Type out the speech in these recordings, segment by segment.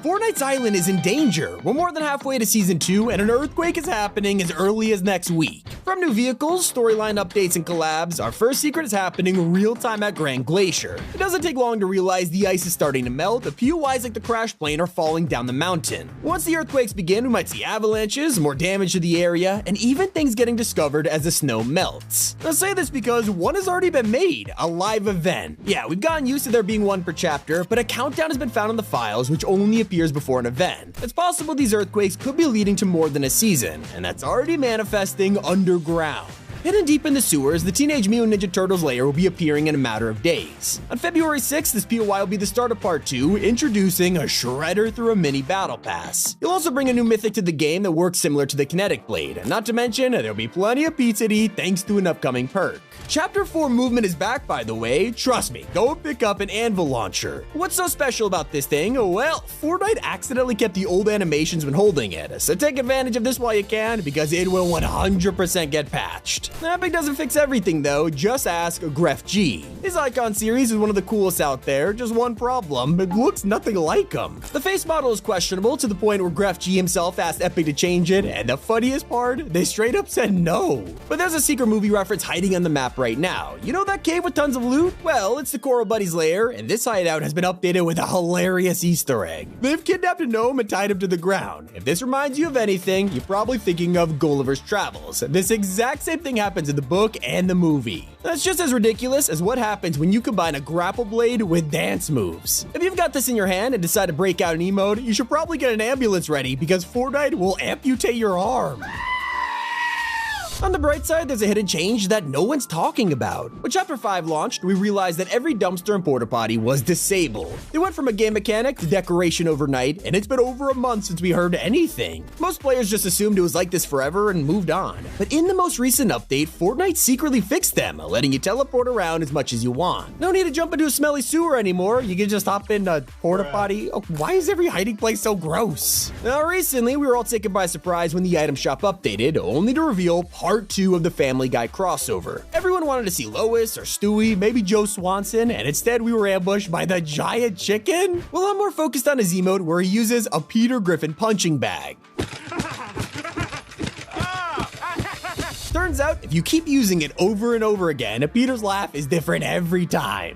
Fortnite's island is in danger. We're more than halfway to Season 2, and an earthquake is happening as early as next week. From new vehicles, storyline updates, and collabs, our first secret is happening real-time at Grand Glacier. It doesn't take long to realize the ice is starting to melt, a POIs like the crash plane are falling down the mountain. Once the earthquakes begin, we might see avalanches, more damage to the area, and even things getting discovered as the snow melts. I say this because one has already been made, a live event. Yeah, we've gotten used to there being one per chapter, but a countdown has been found in the files, which only appears before an event. It's possible these earthquakes could be leading to more than a season, and that's already manifesting underground. Hidden deep in the sewers, the Teenage Mutant Ninja Turtles lair will be appearing in a matter of days. On February 6th, this POI will be the start of Part 2, introducing a Shredder through a mini battle pass. You'll also bring a new mythic to the game that works similar to the Kinetic Blade, not to mention there'll be plenty of pizza to eat thanks to an upcoming perk. Chapter 4 movement is back, by the way. Trust me, go pick up an anvil launcher. What's so special about this thing? Well, Fortnite accidentally kept the old animations when holding it, so take advantage of this while you can, because it will 100% get patched. Epic doesn't fix everything though, just ask Gref G. His icon series is one of the coolest out there, just one problem, it looks nothing like him. The face model is questionable to the point where Gref G himself asked Epic to change it, and the funniest part, they straight up said no. But there's a secret movie reference hiding on the map right now. You know that cave with tons of loot? Well, it's the Coral Buddies lair, and this hideout has been updated with a hilarious Easter egg. They've kidnapped a gnome and tied him to the ground. If this reminds you of anything, you're probably thinking of Gulliver's Travels. This exact same thing happens in the book and the movie. That's just as ridiculous as what happens when you combine a grapple blade with dance moves. If you've got this in your hand and decide to break out an emote, you should probably get an ambulance ready because Fortnite will amputate your arm. On the bright side, there's a hidden change that no one's talking about. When Chapter 5 launched, we realized that every dumpster and porta potty was disabled. They went from a game mechanic to decoration overnight, and it's been over a month since we heard anything. Most players just assumed it was like this forever and moved on. But in the most recent update, Fortnite secretly fixed them, letting you teleport around as much as you want. No need to jump into a smelly sewer anymore, you can just hop in a porta potty. Oh, why is every hiding place so gross? Now recently, we were all taken by surprise when the item shop updated, only to reveal Part 2 of the Family Guy crossover. Everyone wanted to see Lois or Stewie, maybe Joe Swanson, and instead we were ambushed by the giant chicken? Well, I'm more focused on his emote where he uses a Peter Griffin punching bag. Turns out, if you keep using it over and over again, Peter's laugh is different every time.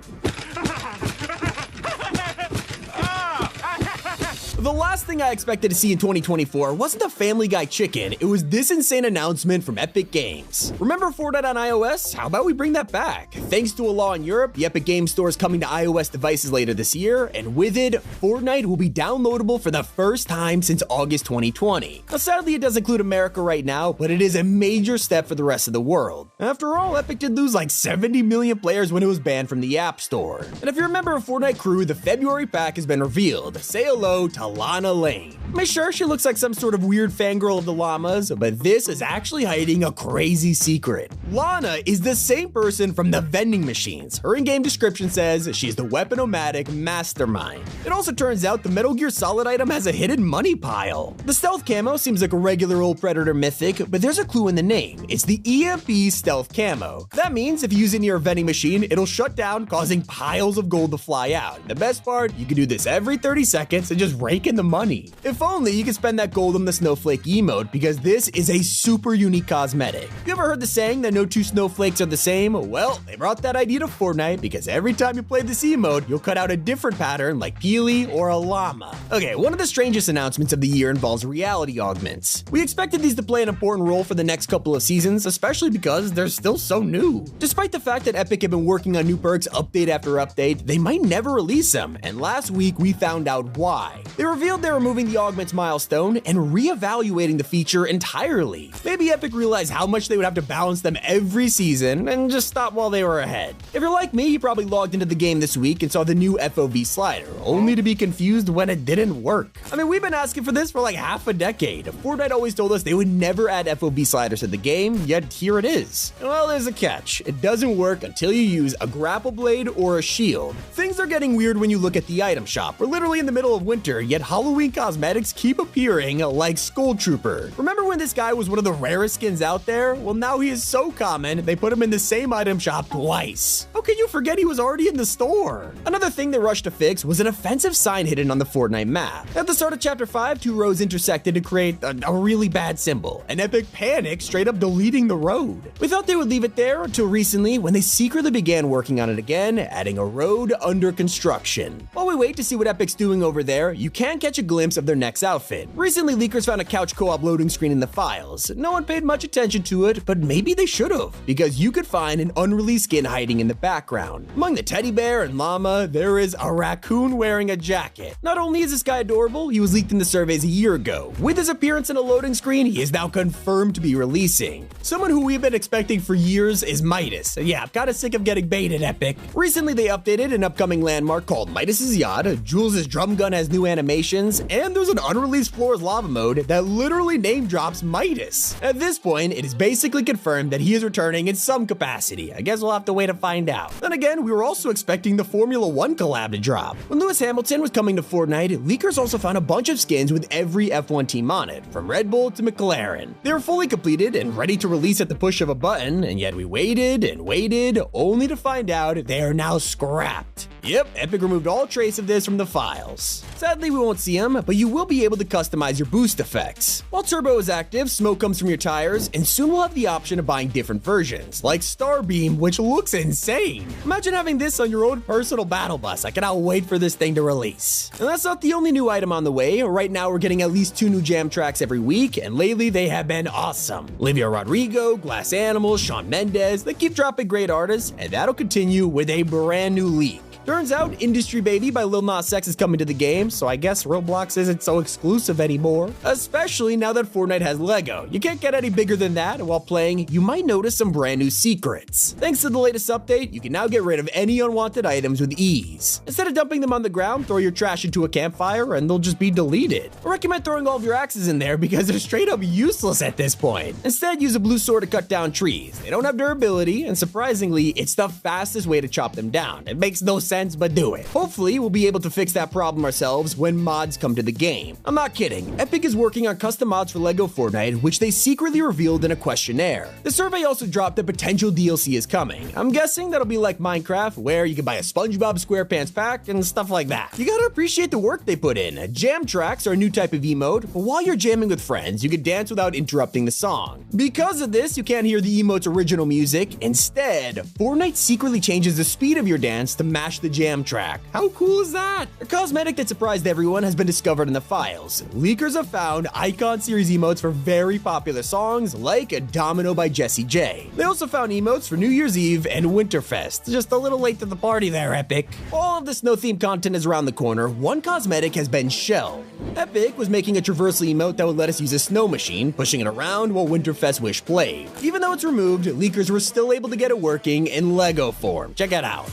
The last thing I expected to see in 2024 wasn't the Family Guy chicken, it was this insane announcement from Epic Games. Remember Fortnite on iOS? How about we bring that back? Thanks to a law in Europe, the Epic Games Store is coming to iOS devices later this year, and with it, Fortnite will be downloadable for the first time since August 2020. Now sadly it does include America right now, but it is a major step for the rest of the world. After all, Epic did lose like 70 million players when it was banned from the App Store. And if you're a member of Fortnite crew, the February pack has been revealed. Say hello to Lana Lane. I'm sure she looks like some sort of weird fangirl of the llamas, but this is actually hiding a crazy secret. Lana is the same person from the vending machines. Her in-game description says she's the weapon-o-matic mastermind. It also turns out the Metal Gear Solid item has a hidden money pile. The stealth camo seems like a regular old Predator mythic, but there's a clue in the name. It's the EMP stealth camo. That means if you use it near a vending machine, it'll shut down, causing piles of gold to fly out. The best part, you can do this every 30 seconds and just rake in the money. If only you could spend that gold on the snowflake emote, because this is a super unique cosmetic. You ever heard the saying that no two snowflakes are the same? Well, they brought that idea to Fortnite because every time you play this emote, you'll cut out a different pattern like Peely or a llama. Okay, one of the strangest announcements of the year involves reality augments. We expected these to play an important role for the next couple of seasons, especially because they're still so new. Despite the fact that Epic have been working on new perks update after update, they might never release them, and last week we found out why. They revealed they were moving the augments milestone and reevaluating the feature entirely. Maybe Epic realized how much they would have to balance them every season and just stop while they were ahead. If you're like me, you probably logged into the game this week and saw the new FOV slider, only to be confused when it didn't work. I mean, we've been asking for this for like half a decade. Fortnite always told us they would never add FOV sliders to the game, yet here it is. Well, there's a catch. It doesn't work until you use a grapple blade or a shield. Things are getting weird when you look at the item shop. We're literally in the middle of winter, yet yet Halloween cosmetics keep appearing like Skull Trooper. Remember when this guy was one of the rarest skins out there? Well, now he is so common, they put him in the same item shop twice. How can you forget he was already in the store? Another thing they rushed to fix was an offensive sign hidden on the Fortnite map. At the start of Chapter 5, two roads intersected to create a really bad symbol, and Epic panicked, straight up deleting the road. We thought they would leave it there until recently when they secretly began working on it again, adding a road under construction. While we wait to see what Epic's doing over there, you can catch a glimpse of their next outfit. Recently, leakers found a couch co-op loading screen in the files. No one paid much attention to it, but maybe they should have, because you could find an unreleased skin hiding in the background. Among the teddy bear and llama, there is a raccoon wearing a jacket. Not only is this guy adorable, he was leaked in the surveys a year ago. With his appearance in a loading screen, he is now confirmed to be releasing. Someone who we've been expecting for years is Midas. Yeah, I'm kinda sick of getting baited, Epic. Recently, they updated an upcoming landmark called Midas's Yacht, Jules' drum gun has new animations, and there's an unreleased Floor's Lava mode that literally name drops Midas. At this point, it is basically confirmed that he is returning in some capacity. I guess we'll have to wait to find out. Then again, we were also expecting the Formula 1 collab to drop. When Lewis Hamilton was coming to Fortnite, leakers also found a bunch of skins with every F1 team on it, from Red Bull to McLaren. They were fully completed and ready to release at the push of a button, and yet we waited and waited, only to find out they are now scrapped. Yep, Epic removed all trace of this from the files. Sadly, we won't see them, but you will be able to customize your boost effects. While turbo is active, smoke comes from your tires, and soon we'll have the option of buying different versions, like Starbeam, which looks insane. Imagine having this on your own personal battle bus. I cannot wait for this thing to release. And that's not the only new item on the way. Right now, we're getting at least 2 new jam tracks every week, and lately they have been awesome. Olivia Rodrigo, Glass Animals, Shawn Mendes, they keep dropping great artists, and that'll continue with a brand new leak. Turns out Industry Baby by Lil Nas X is coming to the game, so I guess Roblox isn't so exclusive anymore. Especially now that Fortnite has Lego. You can't get any bigger than that, and while playing, you might notice some brand new secrets. Thanks to the latest update, you can now get rid of any unwanted items with ease. Instead of dumping them on the ground, throw your trash into a campfire and they'll just be deleted. I recommend throwing all of your axes in there because they're straight up useless at this point. Instead, use a blue sword to cut down trees. They don't have durability, and surprisingly, it's the fastest way to chop them down. It makes no sense, but do it. Hopefully, we'll be able to fix that problem ourselves when mods come to the game. I'm not kidding. Epic is working on custom mods for LEGO Fortnite, which they secretly revealed in a questionnaire. The survey also dropped that potential DLC is coming. I'm guessing that'll be like Minecraft, where you can buy a SpongeBob SquarePants pack and stuff like that. You gotta appreciate the work they put in. Jam tracks are a new type of emote, but while you're jamming with friends, you can dance without interrupting the song. Because of this, you can't hear the emote's original music. Instead, Fortnite secretly changes the speed of your dance to match the jam track. How cool is that? A cosmetic that surprised everyone has been discovered in the files. Leakers have found Icon series emotes for very popular songs like Domino by Jessie J. They also found emotes for New Year's Eve and Winterfest. Just a little late to the party there, Epic. All of the snow-themed content is around the corner. One cosmetic has been shelved. Epic was making a traversal emote that would let us use a snow machine, pushing it around while Winterfest Wish played. Even though it's removed, leakers were still able to get it working in Lego form. Check it out.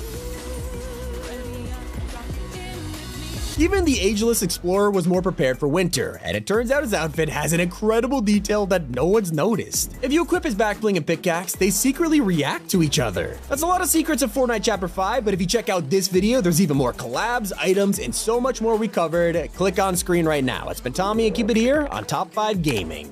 Even the ageless explorer was more prepared for winter, and it turns out his outfit has an incredible detail that no one's noticed. If you equip his backbling and pickaxe, they secretly react to each other. That's a lot of secrets of Fortnite Chapter 5, but if you check out this video, there's even more collabs, items, and so much more we covered. Click on screen right now. It's been Tommy, and keep it here on Top 5 Gaming.